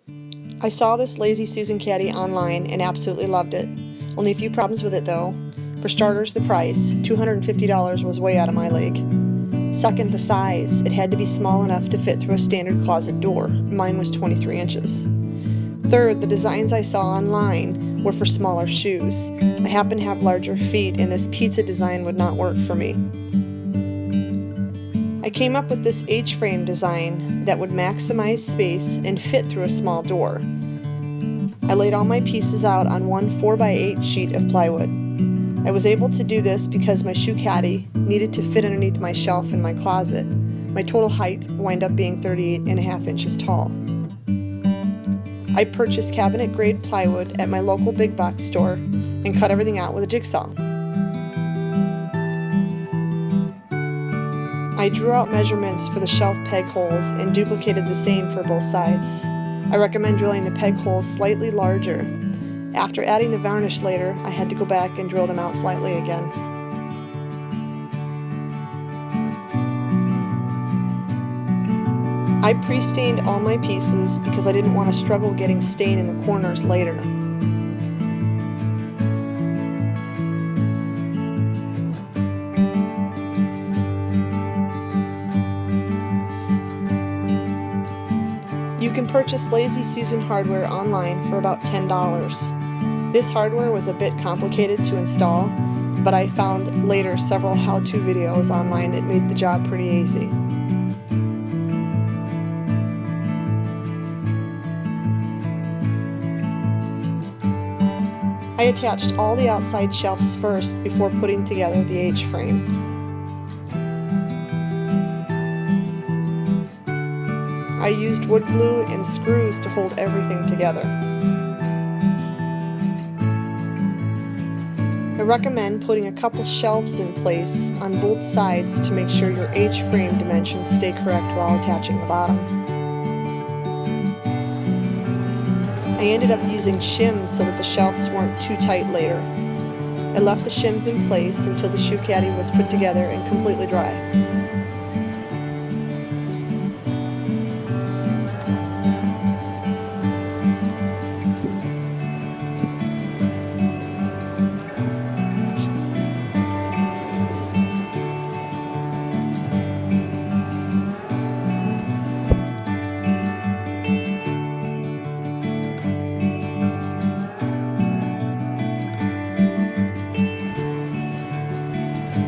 I saw this Lazy Susan caddy online and absolutely loved it. Only a few problems with it though. For starters, the price, $250, was way out of my league. Second, the size. It had to be small enough to fit through a standard closet door. Mine was 23 inches. Third, the designs I saw online were for smaller shoes. I happen to have larger feet and this pizza design would not work for me. I came up with this H-frame design that would maximize space and fit through a small door. I laid all my pieces out on one 4x8 sheet of plywood. I was able to do this because my shoe caddy needed to fit underneath my shelf in my closet. My total height wound up being 38.5 inches tall. I purchased cabinet-grade plywood at my local big box store and cut everything out with a jigsaw. I drew out measurements for the shelf peg holes and duplicated the same for both sides. I recommend drilling the peg holes slightly larger. After adding the varnish later, I had to go back and drill them out slightly again. I pre-stained all my pieces because I didn't want to struggle getting stain in the corners later. You can purchase Lazy Susan hardware online for about $10. This hardware was a bit complicated to install, but I found later several how-to videos online that made the job pretty easy. I attached all the outside shelves first before putting together the H-frame. I used wood glue and screws to hold everything together. I recommend putting a couple shelves in place on both sides to make sure your H-frame dimensions stay correct while attaching the bottom. I ended up using shims so that the shelves weren't too tight later. I left the shims in place until the shoe caddy was put together and completely dry.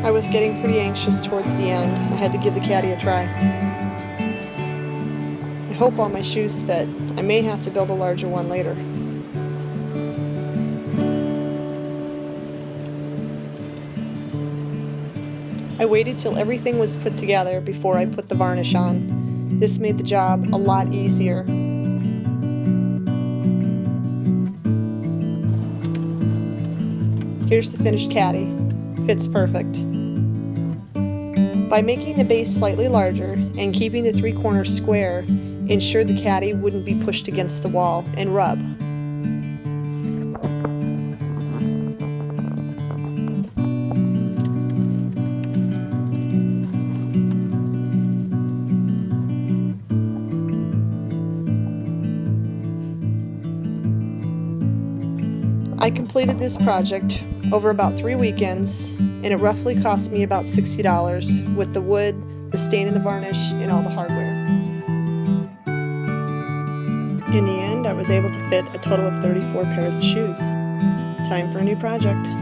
I was getting pretty anxious towards the end. I had to give the caddy a try. I hope all my shoes fit. I may have to build a larger one later. I waited till everything was put together before I put the varnish on. This made the job a lot easier. Here's the finished caddy. Fits perfect. By making the base slightly larger and keeping the three corners square, ensured the caddy wouldn't be pushed against the wall and rub. I completed this project over about 3 weekends, and it roughly cost me about $60 with the wood, the stain and the varnish, and all the hardware. In the end, I was able to fit a total of 34 pairs of shoes. Time for a new project.